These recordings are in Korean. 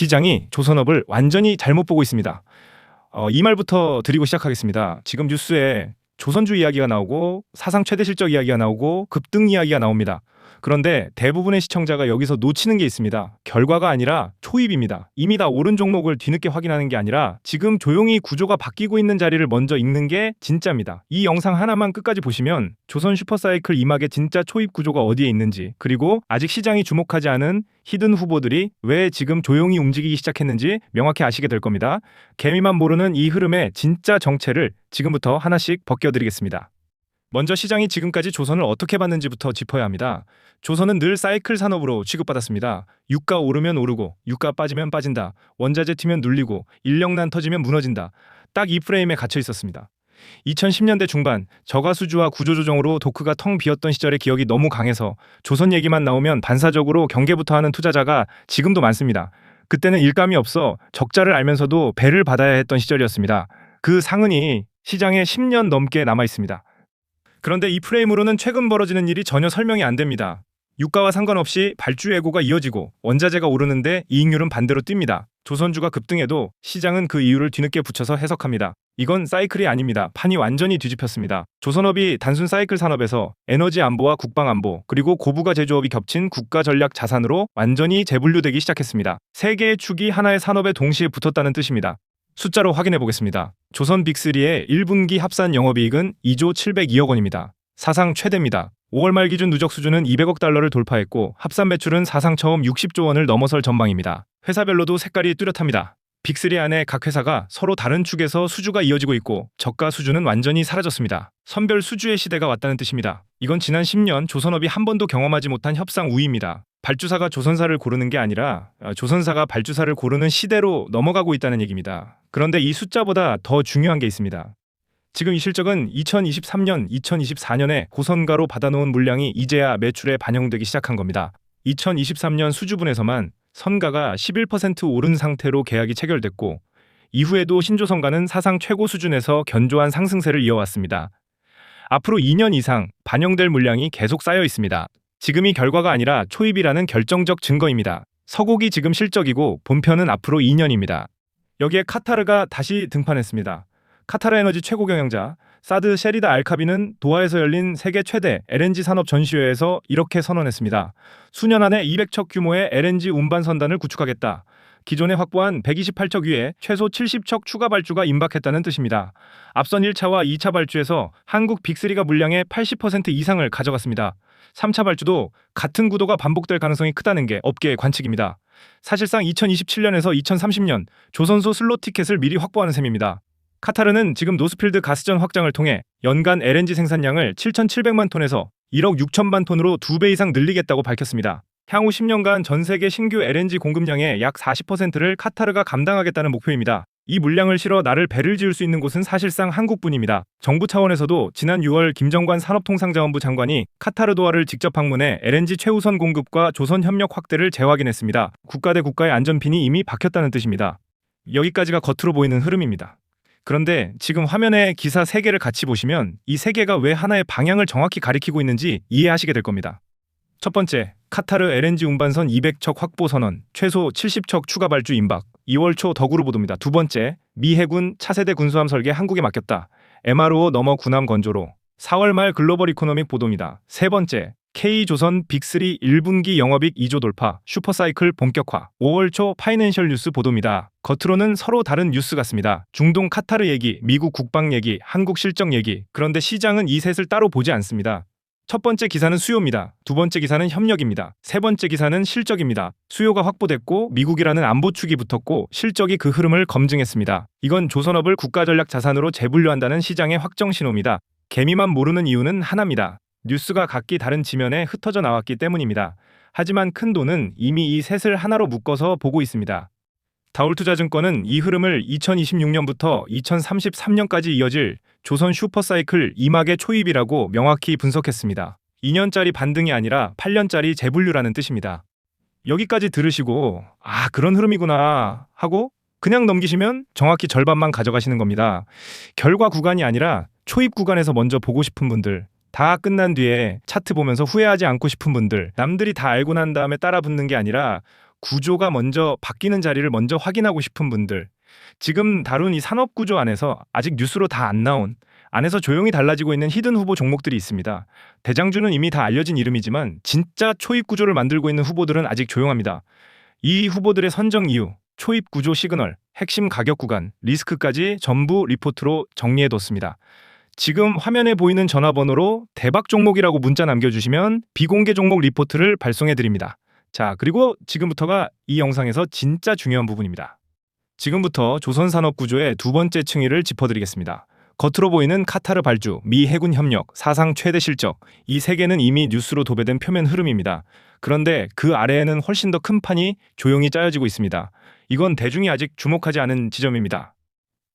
시장이 조선업을 완전히 잘못 보고 있습니다. 이 말부터 드리고 시작하겠습니다. 지금 뉴스에 조선주 이야기가 나오고 사상 최대 실적 이야기가 나오고 급등 이야기가 나옵니다. 그런데 대부분의 시청자가 여기서 놓치는 게 있습니다. 결과가 아니라 초입입니다. 이미 다 오른 종목을 뒤늦게 확인하는 게 아니라 지금 조용히 구조가 바뀌고 있는 자리를 먼저 읽는 게 진짜입니다. 이 영상 하나만 끝까지 보시면 조선 슈퍼사이클 2막의 진짜 초입 구조가 어디에 있는지, 그리고 아직 시장이 주목하지 않은 히든 후보들이 왜 지금 조용히 움직이기 시작했는지 명확히 아시게 될 겁니다. 개미만 모르는 이 흐름의 진짜 정체를 지금부터 하나씩 벗겨드리겠습니다. 먼저 시장이 지금까지 조선을 어떻게 봤는지부터 짚어야 합니다. 조선은 늘 사이클 산업으로 취급받았습니다. 유가 오르면 오르고 유가 빠지면 빠진다. 원자재 튀면 눌리고 인력난 터지면 무너진다. 딱 이 프레임에 갇혀 있었습니다. 2010년대 중반 저가수주와 구조조정으로 도크가 텅 비었던 시절의 기억이 너무 강해서 조선 얘기만 나오면 반사적으로 경계부터 하는 투자자가 지금도 많습니다. 그때는 일감이 없어 적자를 알면서도 배를 받아야 했던 시절이었습니다. 그 상흔이 시장에 10년 넘게 남아 있습니다. 그런데 이 프레임으로는 최근 벌어지는 일이 전혀 설명이 안 됩니다. 유가와 상관없이 발주 예고가 이어지고 원자재가 오르는데 이익률은 반대로 뜁니다. 조선주가 급등해도 시장은 그 이유를 뒤늦게 붙여서 해석합니다. 이건 사이클이 아닙니다. 판이 완전히 뒤집혔습니다. 조선업이 단순 사이클 산업에서 에너지 안보와 국방 안보, 그리고 고부가 제조업이 겹친 국가 전략 자산으로 완전히 재분류되기 시작했습니다. 세 개의 축이 하나의 산업에 동시에 붙었다는 뜻입니다. 숫자로 확인해 보겠습니다. 조선 빅3의 1분기 합산 영업이익은 2조 702억 원입니다. 사상 최대입니다. 5월 말 기준 누적 수준은 200억 달러를 돌파했고 합산 매출은 사상 처음 60조 원을 넘어설 전망입니다. 회사별로도 색깔이 뚜렷합니다. 빅3 안에 각 회사가 서로 다른 축에서 수주가 이어지고 있고 저가 수주는 완전히 사라졌습니다. 선별 수주의 시대가 왔다는 뜻입니다. 이건 지난 10년 조선업이 한 번도 경험하지 못한 협상 우위입니다. 발주사가 조선사를 고르는 게 아니라 조선사가 발주사를 고르는 시대로 넘어가고 있다는 얘기입니다. 그런데 이 숫자보다 더 중요한 게 있습니다. 지금 이 실적은 2023년, 2024년에 고선가로 받아놓은 물량이 이제야 매출에 반영되기 시작한 겁니다. 2023년 수주분에서만 선가가 11% 오른 상태로 계약이 체결됐고 이후에도 신조선가는 사상 최고 수준에서 견조한 상승세를 이어왔습니다. 앞으로 2년 이상 반영될 물량이 계속 쌓여 있습니다. 지금이 결과가 아니라 초입이라는 결정적 증거입니다. 서곡이 지금 실적이고 본편은 앞으로 2년입니다. 여기에 카타르가 다시 등판했습니다. 카타르 에너지 최고 경영자 사드 셰리다 알카비는 도하에서 열린 세계 최대 LNG 산업 전시회에서 이렇게 선언했습니다. 수년 안에 200척 규모의 LNG 운반 선단을 구축하겠다. 기존에 확보한 128척 위에 최소 70척 추가 발주가 임박했다는 뜻입니다. 앞선 1차와 2차 발주에서 한국 빅3가 물량의 80% 이상을 가져갔습니다. 3차 발주도 같은 구도가 반복될 가능성이 크다는 게 업계의 관측입니다. 사실상 2027년에서 2030년 조선소 슬롯 티켓을 미리 확보하는 셈입니다. 카타르는 지금 노스필드 가스전 확장을 통해 연간 LNG 생산량을 7,700만 톤에서 1억 6천만 톤으로 2배 이상 늘리겠다고 밝혔습니다. 향후 10년간 전 세계 신규 LNG 공급량의 약 40%를 카타르가 감당하겠다는 목표입니다. 이 물량을 실어 나를 배를 지을 수 있는 곳은 사실상 한국뿐입니다. 정부 차원에서도 지난 6월 김정관 산업통상자원부 장관이 카타르 도하를 직접 방문해 LNG 최우선 공급과 조선 협력 확대를 재확인했습니다. 국가 대 국가의 안전핀이 이미 박혔다는 뜻입니다. 여기까지가 겉으로 보이는 흐름입니다. 그런데 지금 화면에 기사 3개를 같이 보시면 이 3개가 왜 하나의 방향을 정확히 가리키고 있는지 이해하시게 될 겁니다. 첫 번째, 카타르 LNG 운반선 200척 확보 선언, 최소 70척 추가 발주 임박, 2월 초 더구로 보도입니다. 두 번째, 미 해군 차세대 군수함 설계 한국에 맡겼다. MRO 넘어 군함 건조로. 4월 말 글로벌 이코노믹 보도입니다. 세 번째, K조선 빅3 1분기 영업이익 2조 돌파, 슈퍼사이클 본격화. 5월 초 파이낸셜 뉴스 보도입니다. 겉으로는 서로 다른 뉴스 같습니다. 중동 카타르 얘기, 미국 국방 얘기, 한국 실적 얘기. 그런데 시장은 이 셋을 따로 보지 않습니다. 첫 번째 기사는 수요입니다. 두 번째 기사는 협력입니다. 세 번째 기사는 실적입니다. 수요가 확보됐고 미국이라는 안보축이 붙었고 실적이 그 흐름을 검증했습니다. 이건 조선업을 국가전략 자산으로 재분류한다는 시장의 확정 신호입니다. 개미만 모르는 이유는 하나입니다. 뉴스가 각기 다른 지면에 흩어져 나왔기 때문입니다. 하지만 큰 돈은 이미 이 셋을 하나로 묶어서 보고 있습니다. 다올투자증권은 이 흐름을 2026년부터 2033년까지 이어질 조선 슈퍼사이클 2막의 초입이라고 명확히 분석했습니다. 2년짜리 반등이 아니라 8년짜리 재분류라는 뜻입니다. 여기까지 들으시고 그런 흐름이구나 하고 그냥 넘기시면 정확히 절반만 가져가시는 겁니다. 결과 구간이 아니라 초입 구간에서 먼저 보고 싶은 분들, 다 끝난 뒤에 차트 보면서 후회하지 않고 싶은 분들, 남들이 다 알고 난 다음에 따라 붙는 게 아니라 구조가 먼저 바뀌는 자리를 먼저 확인하고 싶은 분들, 지금 다룬 이 산업 구조 안에서 아직 뉴스로 다 안 나온, 안에서 조용히 달라지고 있는 히든 후보 종목들이 있습니다. 대장주는 이미 다 알려진 이름이지만 진짜 초입 구조를 만들고 있는 후보들은 아직 조용합니다. 이 후보들의 선정 이유, 초입 구조 시그널, 핵심 가격 구간, 리스크까지 전부 리포트로 정리해뒀습니다. 지금 화면에 보이는 전화번호로 대박 종목이라고 문자 남겨주시면 비공개 종목 리포트를 발송해드립니다. 자, 그리고 지금부터가 이 영상에서 진짜 중요한 부분입니다. 지금부터 조선산업 구조의 두 번째 층위를 짚어드리겠습니다. 겉으로 보이는 카타르 발주, 미 해군 협력, 사상 최대 실적, 이 세 개는 이미 뉴스로 도배된 표면 흐름입니다. 그런데 그 아래에는 훨씬 더 큰 판이 조용히 짜여지고 있습니다. 이건 대중이 아직 주목하지 않은 지점입니다.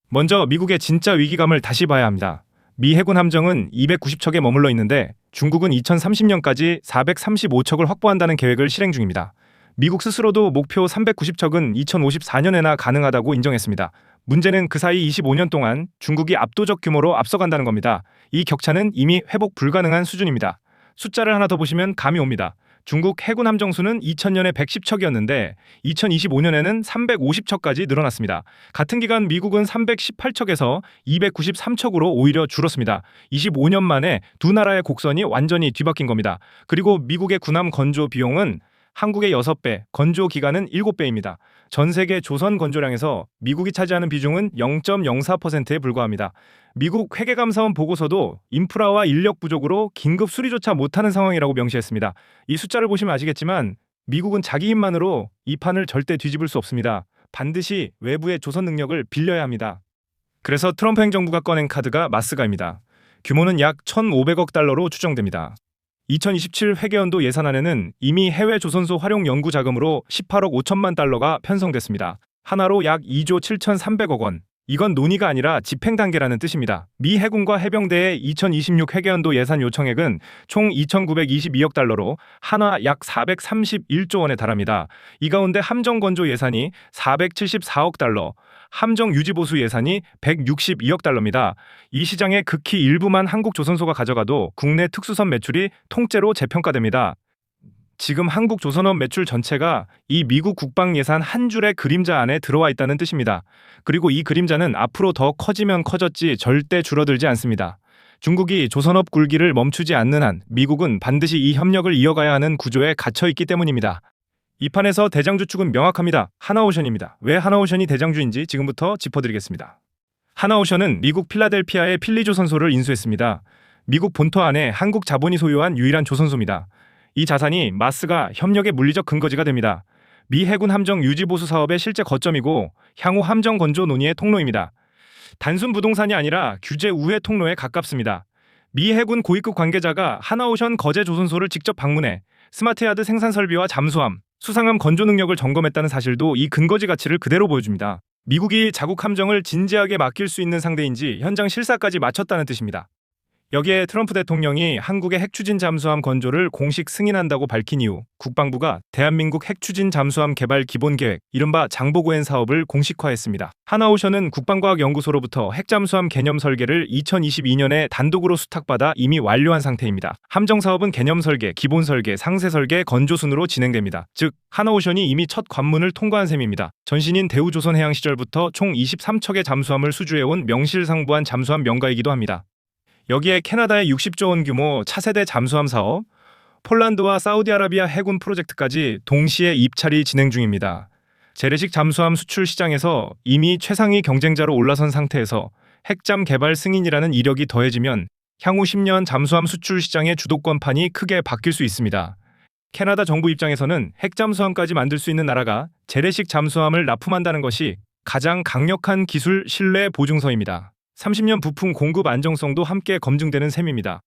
먼저 미국의 진짜 위기감을 다시 봐야 합니다. 미 해군 함정은 290척에 머물러 있는데 중국은 2030년까지 435척을 확보한다는 계획을 실행 중입니다. 미국 스스로도 목표 390척은 2054년에나 가능하다고 인정했습니다. 문제는 그 사이 25년 동안 중국이 압도적 규모로 앞서간다는 겁니다. 이 격차는 이미 회복 불가능한 수준입니다. 숫자를 하나 더 보시면 감이 옵니다. 중국 해군 함정수는 2000년에 110척이었는데 2025년에는 350척까지 늘어났습니다. 같은 기간 미국은 318척에서 293척으로 오히려 줄었습니다. 25년 만에 두 나라의 곡선이 완전히 뒤바뀐 겁니다. 그리고 미국의 군함 건조 비용은 한국의 6배, 건조 기간은 7배입니다. 전 세계 조선 건조량에서 미국이 차지하는 비중은 0.04%에 불과합니다. 미국 회계감사원 보고서도 인프라와 인력 부족으로 긴급 수리조차 못하는 상황이라고 명시했습니다. 이 숫자를 보시면 아시겠지만 미국은 자기 힘만으로 이 판을 절대 뒤집을 수 없습니다. 반드시 외부의 조선 능력을 빌려야 합니다. 그래서 트럼프 행정부가 꺼낸 카드가 마스가입니다. 규모는 약 1,500억 달러로 추정됩니다. 2027 회계연도 예산안에는 이미 해외 조선소 활용 연구 자금으로 18억 5천만 달러가 편성됐습니다. 하나로 약 2조 7,300억 원. 이건 논의가 아니라 집행 단계라는 뜻입니다. 미 해군과 해병대의 2026 회계연도 예산 요청액은 총 2,922억 달러로 하나 약 431조 원에 달합니다. 이 가운데 함정 건조 예산이 474억 달러, 함정 유지 보수 예산이 162억 달러입니다. 이 시장의 극히 일부만 한국조선소가 가져가도 국내 특수선 매출이 통째로 재평가됩니다. 지금 한국조선업 매출 전체가 이 미국 국방 예산 한 줄의 그림자 안에 들어와 있다는 뜻입니다. 그리고 이 그림자는 앞으로 더 커지면 커졌지 절대 줄어들지 않습니다. 중국이 조선업 굴기를 멈추지 않는 한 미국은 반드시 이 협력을 이어가야 하는 구조에 갇혀 있기 때문입니다. 이 판에서 대장주 축은 명확합니다. 하나오션입니다. 왜 하나오션이 대장주인지 지금부터 짚어드리겠습니다. 하나오션은 미국 필라델피아의 필리조선소를 인수했습니다. 미국 본토 안에 한국 자본이 소유한 유일한 조선소입니다. 이 자산이 마스가 협력의 물리적 근거지가 됩니다. 미 해군 함정 유지보수 사업의 실제 거점이고 향후 함정 건조 논의의 통로입니다. 단순 부동산이 아니라 규제 우회 통로에 가깝습니다. 미 해군 고위급 관계자가 하나오션 거제 조선소를 직접 방문해 스마트야드 생산 설비와 잠수함, 수상함 건조 능력을 점검했다는 사실도 이 근거지 가치를 그대로 보여줍니다. 미국이 자국 함정을 진지하게 맡길 수 있는 상대인지 현장 실사까지 마쳤다는 뜻입니다. 여기에 트럼프 대통령이 한국의 핵추진 잠수함 건조를 공식 승인한다고 밝힌 이후 국방부가 대한민국 핵추진 잠수함 개발 기본계획, 이른바 장보고행 사업을 공식화했습니다. 하나오션은 국방과학연구소로부터 핵잠수함 개념 설계를 2022년에 단독으로 수탁받아 이미 완료한 상태입니다. 함정 사업은 개념 설계, 기본 설계, 상세 설계, 건조 순으로 진행됩니다. 즉, 하나오션이 이미 첫 관문을 통과한 셈입니다. 전신인 대우조선해양 시절부터 총 23척의 잠수함을 수주해온 명실상부한 잠수함 명가이기도 합니다. 여기에 캐나다의 60조 원 규모 차세대 잠수함 사업, 폴란드와 사우디아라비아 해군 프로젝트까지 동시에 입찰이 진행 중입니다. 재래식 잠수함 수출 시장에서 이미 최상위 경쟁자로 올라선 상태에서 핵잠 개발 승인이라는 이력이 더해지면 향후 10년 잠수함 수출 시장의 주도권판이 크게 바뀔 수 있습니다. 캐나다 정부 입장에서는 핵잠수함까지 만들 수 있는 나라가 재래식 잠수함을 납품한다는 것이 가장 강력한 기술 신뢰 보증서입니다. 30년 부품 공급 안정성도 함께 검증되는 셈입니다.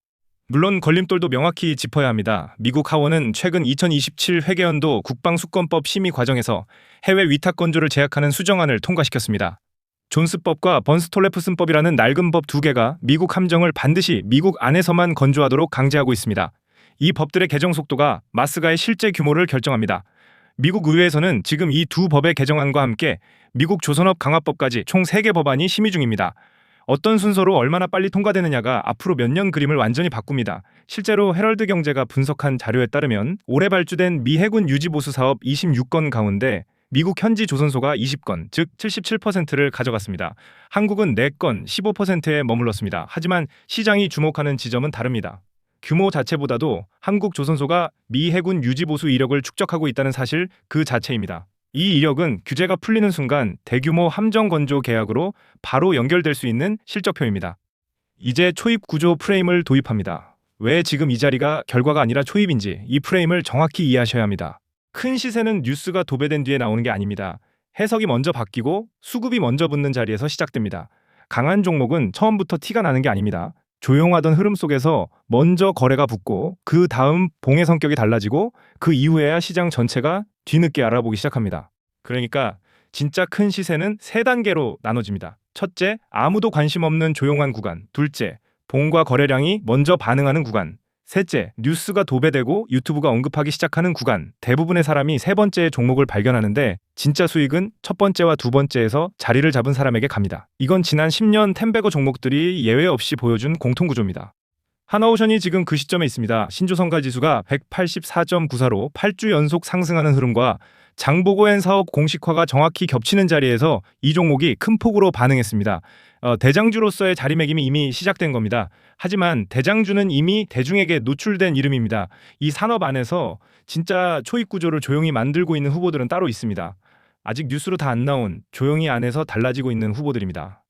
물론 걸림돌도 명확히 짚어야 합니다. 미국 하원은 최근 2027 회계연도 국방수권법 심의 과정에서 해외 위탁 건조를 제약하는 수정안을 통과시켰습니다. 존스법과 번스톨레프슨법이라는 낡은 법 두 개가 미국 함정을 반드시 미국 안에서만 건조하도록 강제하고 있습니다. 이 법들의 개정 속도가 마스가의 실제 규모를 결정합니다. 미국 의회에서는 지금 이 두 법의 개정안과 함께 미국 조선업 강화법까지 총 3개 법안이 심의 중입니다. 어떤 순서로 얼마나 빨리 통과되느냐가 앞으로 몇 년 그림을 완전히 바꿉니다. 실제로 헤럴드 경제가 분석한 자료에 따르면 올해 발주된 미 해군 유지보수 사업 26건 가운데 미국 현지 조선소가 20건, 즉 77%를 가져갔습니다. 한국은 4건, 15%에 머물렀습니다. 하지만 시장이 주목하는 지점은 다릅니다. 규모 자체보다도 한국 조선소가 미 해군 유지보수 이력을 축적하고 있다는 사실 그 자체입니다. 이 이력은 규제가 풀리는 순간 대규모 함정 건조 계약으로 바로 연결될 수 있는 실적표입니다. 이제 초입 구조 프레임을 도입합니다. 왜 지금 이 자리가 결과가 아니라 초입인지 이 프레임을 정확히 이해하셔야 합니다. 큰 시세는 뉴스가 도배된 뒤에 나오는 게 아닙니다. 해석이 먼저 바뀌고 수급이 먼저 붙는 자리에서 시작됩니다. 강한 종목은 처음부터 티가 나는 게 아닙니다. 조용하던 흐름 속에서 먼저 거래가 붙고 그 다음 봉의 성격이 달라지고 그 이후에야 시장 전체가 뒤늦게 알아보기 시작합니다. 그러니까 진짜 큰 시세는 세 단계로 나눠집니다. 첫째, 아무도 관심 없는 조용한 구간. 둘째, 봉과 거래량이 먼저 반응하는 구간. 셋째, 뉴스가 도배되고 유튜브가 언급하기 시작하는 구간. 대부분의 사람이 세 번째의 종목을 발견하는데 진짜 수익은 첫 번째와 두 번째에서 자리를 잡은 사람에게 갑니다. 이건 지난 10년 텐베거 종목들이 예외 없이 보여준 공통구조입니다. 하나오션이 지금 그 시점에 있습니다. 신조선가 지수가 184.94로 8주 연속 상승하는 흐름과 장보고엔 사업 공식화가 정확히 겹치는 자리에서 이 종목이 큰 폭으로 반응했습니다. 대장주로서의 자리매김이 이미 시작된 겁니다. 하지만 대장주는 이미 대중에게 노출된 이름입니다. 이 산업 안에서 진짜 초입 구조를 조용히 만들고 있는 후보들은 따로 있습니다. 아직 뉴스로 다 안 나온 조용히 안에서 달라지고 있는 후보들입니다.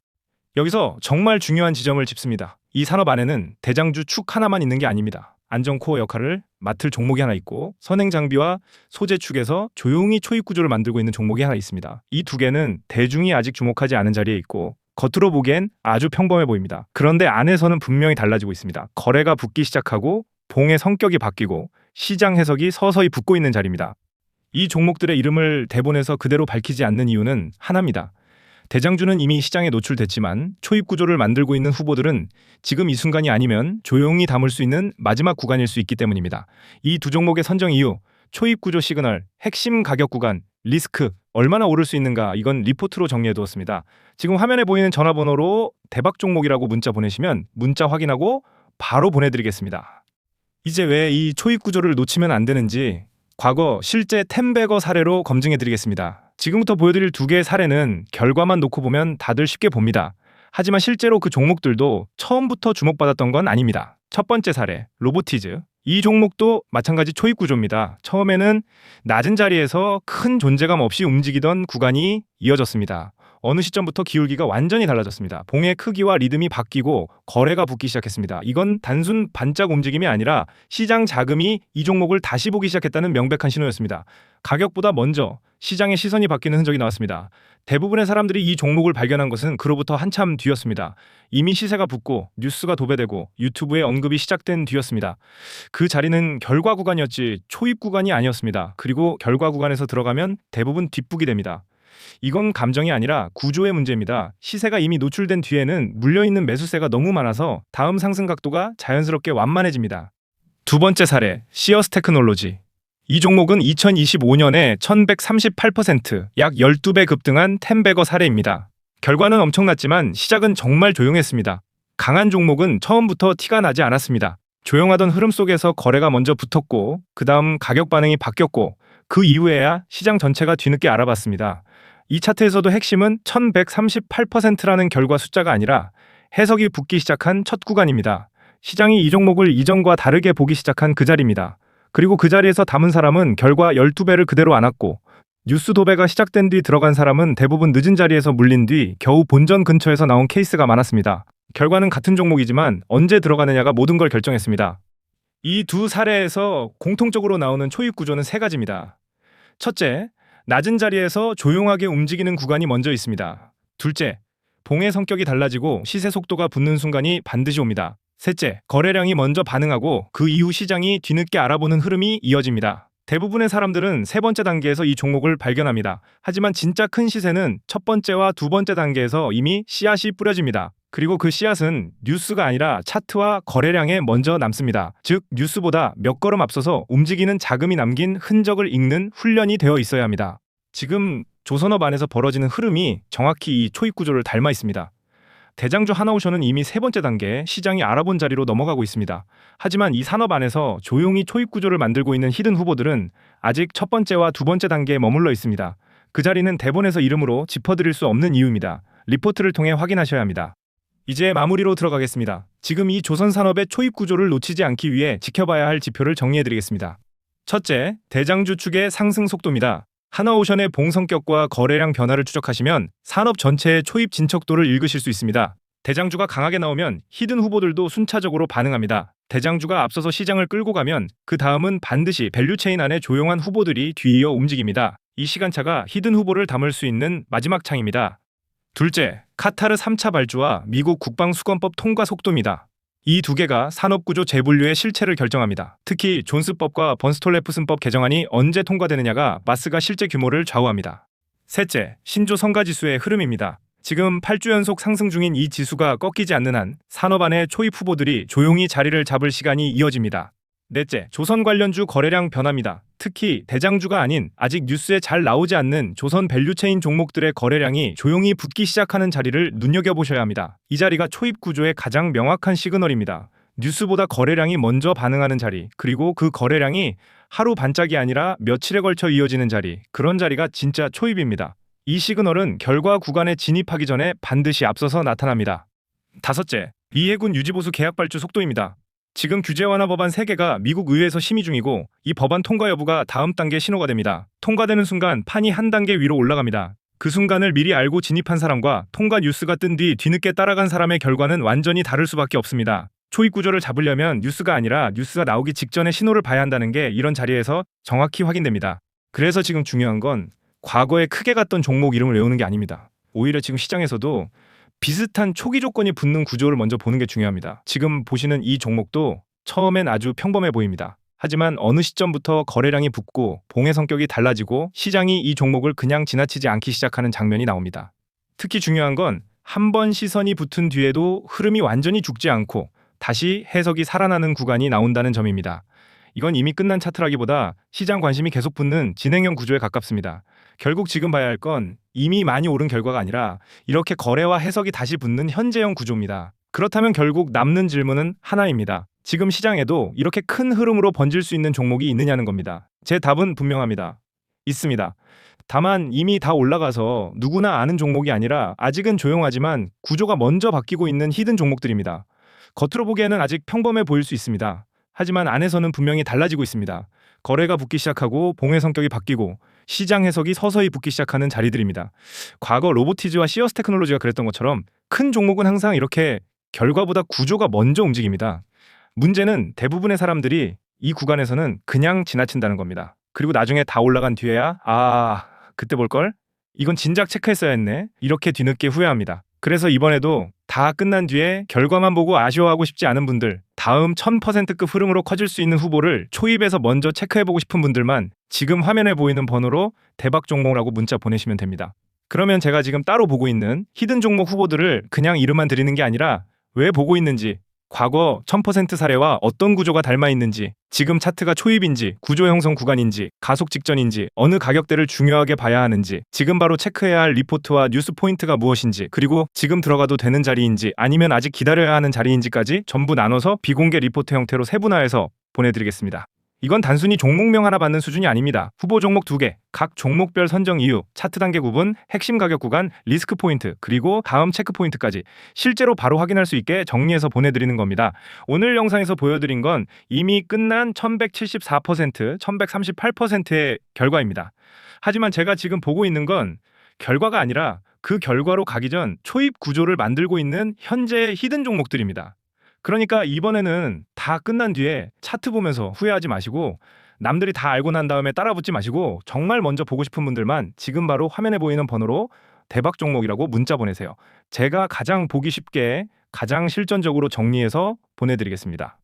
여기서 정말 중요한 지점을 짚습니다. 이 산업 안에는 대장주 축 하나만 있는 게 아닙니다. 안전코어 역할을 맡을 종목이 하나 있고 선행장비와 소재 축에서 조용히 초입 구조를 만들고 있는 종목이 하나 있습니다. 이 두 개는 대중이 아직 주목하지 않은 자리에 있고 겉으로 보기엔 아주 평범해 보입니다. 그런데 안에서는 분명히 달라지고 있습니다. 거래가 붙기 시작하고 봉의 성격이 바뀌고 시장 해석이 서서히 붙고 있는 자리입니다. 이 종목들의 이름을 대본에서 그대로 밝히지 않는 이유는 하나입니다. 대장주는 이미 시장에 노출됐지만 초입 구조를 만들고 있는 후보들은 지금 이 순간이 아니면 조용히 담을 수 있는 마지막 구간일 수 있기 때문입니다. 이 두 종목의 선정 이유, 초입 구조 시그널, 핵심 가격 구간, 리스크, 얼마나 오를 수 있는가 이건 리포트로 정리해 두었습니다. 지금 화면에 보이는 전화번호로 대박 종목이라고 문자 보내시면 문자 확인하고 바로 보내드리겠습니다. 이제 왜 이 초입 구조를 놓치면 안 되는지 과거 실제 텐베거 사례로 검증해 드리겠습니다. 지금부터 보여드릴 두 개의 사례는 결과만 놓고 보면 다들 쉽게 봅니다. 하지만 실제로 그 종목들도 처음부터 주목받았던 건 아닙니다. 첫 번째 사례, 로보티즈. 이 종목도 마찬가지 초입 구조입니다. 처음에는 낮은 자리에서 큰 존재감 없이 움직이던 구간이 이어졌습니다. 어느 시점부터 기울기가 완전히 달라졌습니다. 봉의 크기와 리듬이 바뀌고 거래가 붙기 시작했습니다. 이건 단순 반짝 움직임이 아니라 시장 자금이 이 종목을 다시 보기 시작했다는 명백한 신호였습니다. 가격보다 먼저 시장의 시선이 바뀌는 흔적이 나왔습니다. 대부분의 사람들이 이 종목을 발견한 것은 그로부터 한참 뒤였습니다. 이미 시세가 붙고 뉴스가 도배되고 유튜브에 언급이 시작된 뒤였습니다. 그 자리는 결과 구간이었지 초입 구간이 아니었습니다. 그리고 결과 구간에서 들어가면 대부분 뒷북이 됩니다. 이건 감정이 아니라 구조의 문제입니다. 시세가 이미 노출된 뒤에는 물려있는 매수세가 너무 많아서 다음 상승 각도가 자연스럽게 완만해집니다. 두 번째 사례, 시어스 테크놀로지. 이 종목은 2025년에 1138%, 약 12배 급등한 텐베거 사례입니다. 결과는 엄청났지만 시작은 정말 조용했습니다. 강한 종목은 처음부터 티가 나지 않았습니다. 조용하던 흐름 속에서 거래가 먼저 붙었고 그 다음 가격 반응이 바뀌었고 그 이후에야 시장 전체가 뒤늦게 알아봤습니다. 이 차트에서도 핵심은 1138%라는 결과 숫자가 아니라 해석이 붙기 시작한 첫 구간입니다. 시장이 이 종목을 이전과 다르게 보기 시작한 그 자리입니다. 그리고 그 자리에서 담은 사람은 결과 12배를 그대로 안았고 뉴스 도배가 시작된 뒤 들어간 사람은 대부분 늦은 자리에서 물린 뒤 겨우 본전 근처에서 나온 케이스가 많았습니다. 결과는 같은 종목이지만 언제 들어가느냐가 모든 걸 결정했습니다. 이 두 사례에서 공통적으로 나오는 초입 구조는 세 가지입니다. 첫째, 낮은 자리에서 조용하게 움직이는 구간이 먼저 있습니다. 둘째, 봉의 성격이 달라지고 시세 속도가 붙는 순간이 반드시 옵니다. 셋째, 거래량이 먼저 반응하고 그 이후 시장이 뒤늦게 알아보는 흐름이 이어집니다. 대부분의 사람들은 세 번째 단계에서 이 종목을 발견합니다. 하지만 진짜 큰 시세는 첫 번째와 두 번째 단계에서 이미 씨앗이 뿌려집니다. 그리고 그 씨앗은 뉴스가 아니라 차트와 거래량에 먼저 남습니다. 즉 뉴스보다 몇 걸음 앞서서 움직이는 자금이 남긴 흔적을 읽는 훈련이 되어 있어야 합니다. 지금 조선업 안에서 벌어지는 흐름이 정확히 이 초입 구조를 닮아 있습니다. 대장주 하나오션은 이미 세 번째 단계 시장이 알아본 자리로 넘어가고 있습니다. 하지만 이 산업 안에서 조용히 초입 구조를 만들고 있는 히든 후보들은 아직 첫 번째와 두 번째 단계에 머물러 있습니다. 그 자리는 대본에서 이름으로 짚어드릴 수 없는 이유입니다. 리포트를 통해 확인하셔야 합니다. 이제 마무리로 들어가겠습니다. 지금 이 조선 산업의 초입 구조를 놓치지 않기 위해 지켜봐야 할 지표를 정리해드리겠습니다. 첫째, 대장주 축의 상승 속도입니다. 하나오션의 봉 성격과 거래량 변화를 추적하시면 산업 전체의 초입 진척도를 읽으실 수 있습니다. 대장주가 강하게 나오면 히든 후보들도 순차적으로 반응합니다. 대장주가 앞서서 시장을 끌고 가면 그 다음은 반드시 밸류체인 안에 조용한 후보들이 뒤이어 움직입니다. 이 시간차가 히든 후보를 담을 수 있는 마지막 창입니다. 둘째, 카타르 3차 발주와 미국 국방수권법 통과 속도입니다. 이 두 개가 산업구조 재분류의 실체를 결정합니다. 특히 존스법과 번스톨레프슨법 개정안이 언제 통과되느냐가 마스가 실제 규모를 좌우합니다. 셋째, 신조 성가지수의 흐름입니다. 지금 8주 연속 상승 중인 이 지수가 꺾이지 않는 한 산업 안의 초입 후보들이 조용히 자리를 잡을 시간이 이어집니다. 넷째, 조선 관련주 거래량 변화입니다. 특히 대장주가 아닌 아직 뉴스에 잘 나오지 않는 조선 밸류체인 종목들의 거래량이 조용히 붙기 시작하는 자리를 눈여겨보셔야 합니다. 이 자리가 초입 구조의 가장 명확한 시그널입니다. 뉴스보다 거래량이 먼저 반응하는 자리, 그리고 그 거래량이 하루 반짝이 아니라 며칠에 걸쳐 이어지는 자리, 그런 자리가 진짜 초입입니다. 이 시그널은 결과 구간에 진입하기 전에 반드시 앞서서 나타납니다. 다섯째, 이해군 유지보수 계약 발주 속도입니다. 지금 규제 완화 법안 3개가 미국 의회에서 심의 중이고 이 법안 통과 여부가 다음 단계 신호가 됩니다. 통과되는 순간 판이 한 단계 위로 올라갑니다. 그 순간을 미리 알고 진입한 사람과 통과 뉴스가 뜬 뒤 뒤늦게 따라간 사람의 결과는 완전히 다를 수밖에 없습니다. 초입 구조를 잡으려면 뉴스가 아니라 뉴스가 나오기 직전에 신호를 봐야 한다는 게 이런 자리에서 정확히 확인됩니다. 그래서 지금 중요한 건 과거에 크게 갔던 종목 이름을 외우는 게 아닙니다. 오히려 지금 시장에서도 비슷한 초기 조건이 붙는 구조를 먼저 보는 게 중요합니다. 지금 보시는 이 종목도 처음엔 아주 평범해 보입니다. 하지만 어느 시점부터 거래량이 붙고 봉의 성격이 달라지고 시장이 이 종목을 그냥 지나치지 않기 시작하는 장면이 나옵니다. 특히 중요한 건 한 번 시선이 붙은 뒤에도 흐름이 완전히 죽지 않고 다시 해석이 살아나는 구간이 나온다는 점입니다. 이건 이미 끝난 차트라기보다 시장 관심이 계속 붙는 진행형 구조에 가깝습니다. 결국 지금 봐야 할 건 이미 많이 오른 결과가 아니라 이렇게 거래와 해석이 다시 붙는 현재형 구조입니다. 그렇다면 결국 남는 질문은 하나입니다. 지금 시장에도 이렇게 큰 흐름으로 번질 수 있는 종목이 있느냐는 겁니다. 제 답은 분명합니다. 있습니다. 다만 이미 다 올라가서 누구나 아는 종목이 아니라 아직은 조용하지만 구조가 먼저 바뀌고 있는 히든 종목들입니다. 겉으로 보기에는 아직 평범해 보일 수 있습니다. 하지만 안에서는 분명히 달라지고 있습니다. 거래가 붙기 시작하고 봉의 성격이 바뀌고 시장 해석이 서서히 붙기 시작하는 자리들입니다. 과거 로보티즈와 시어스 테크놀로지가 그랬던 것처럼 큰 종목은 항상 이렇게 결과보다 구조가 먼저 움직입니다. 문제는 대부분의 사람들이 이 구간에서는 그냥 지나친다는 겁니다. 그리고 나중에 다 올라간 뒤에야 그때 볼걸? 이건 진작 체크했어야 했네. 이렇게 뒤늦게 후회합니다. 그래서 이번에도 다 끝난 뒤에 결과만 보고 아쉬워하고 싶지 않은 분들, 다음 1000%급 흐름으로 커질 수 있는 후보를 초입에서 먼저 체크해보고 싶은 분들만 지금 화면에 보이는 번호로 대박 종목이라고 문자 보내시면 됩니다. 그러면 제가 지금 따로 보고 있는 히든 종목 후보들을 그냥 이름만 드리는 게 아니라 왜 보고 있는지, 과거 1000% 사례와 어떤 구조가 닮아 있는지, 지금 차트가 초입인지, 구조 형성 구간인지, 가속 직전인지, 어느 가격대를 중요하게 봐야 하는지, 지금 바로 체크해야 할 리포트와 뉴스 포인트가 무엇인지, 그리고 지금 들어가도 되는 자리인지 아니면 아직 기다려야 하는 자리인지까지 전부 나눠서 비공개 리포트 형태로 세분화해서 보내드리겠습니다. 이건 단순히 종목명 하나 받는 수준이 아닙니다. 후보 종목 2개, 각 종목별 선정 이유, 차트 단계 구분, 핵심 가격 구간, 리스크 포인트, 그리고 다음 체크 포인트까지 실제로 바로 확인할 수 있게 정리해서 보내드리는 겁니다. 오늘 영상에서 보여드린 건 이미 끝난 1174%, 1138%의 결과입니다. 하지만 제가 지금 보고 있는 건 결과가 아니라 그 결과로 가기 전 초입 구조를 만들고 있는 현재의 히든 종목들입니다. 그러니까 이번에는 다 끝난 뒤에 차트 보면서 후회하지 마시고 남들이 다 알고 난 다음에 따라붙지 마시고 정말 먼저 보고 싶은 분들만 지금 바로 화면에 보이는 번호로 대박 종목이라고 문자 보내세요. 제가 가장 보기 쉽게 가장 실전적으로 정리해서 보내드리겠습니다.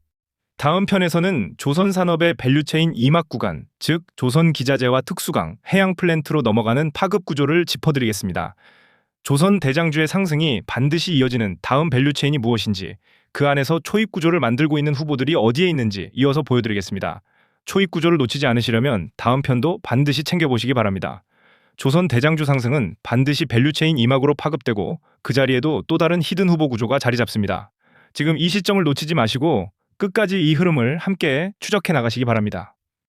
다음 편에서는 조선산업의 밸류체인 이막 구간, 즉 조선기자재와 특수강, 해양플랜트로 넘어가는 파급 구조를 짚어드리겠습니다. 조선 대장주의 상승이 반드시 이어지는 다음 밸류체인이 무엇인지, 그 안에서 초입 구조를 만들고 있는 후보들이 어디에 있는지 이어서 보여드리겠습니다. 초입 구조를 놓치지 않으시려면 다음 편도 반드시 챙겨보시기 바랍니다. 조선 대장주 상승은 반드시 밸류체인 이막으로 파급되고 그 자리에도 또 다른 히든 후보 구조가 자리 잡습니다. 지금 이 시점을 놓치지 마시고 끝까지 이 흐름을 함께 추적해 나가시기 바랍니다.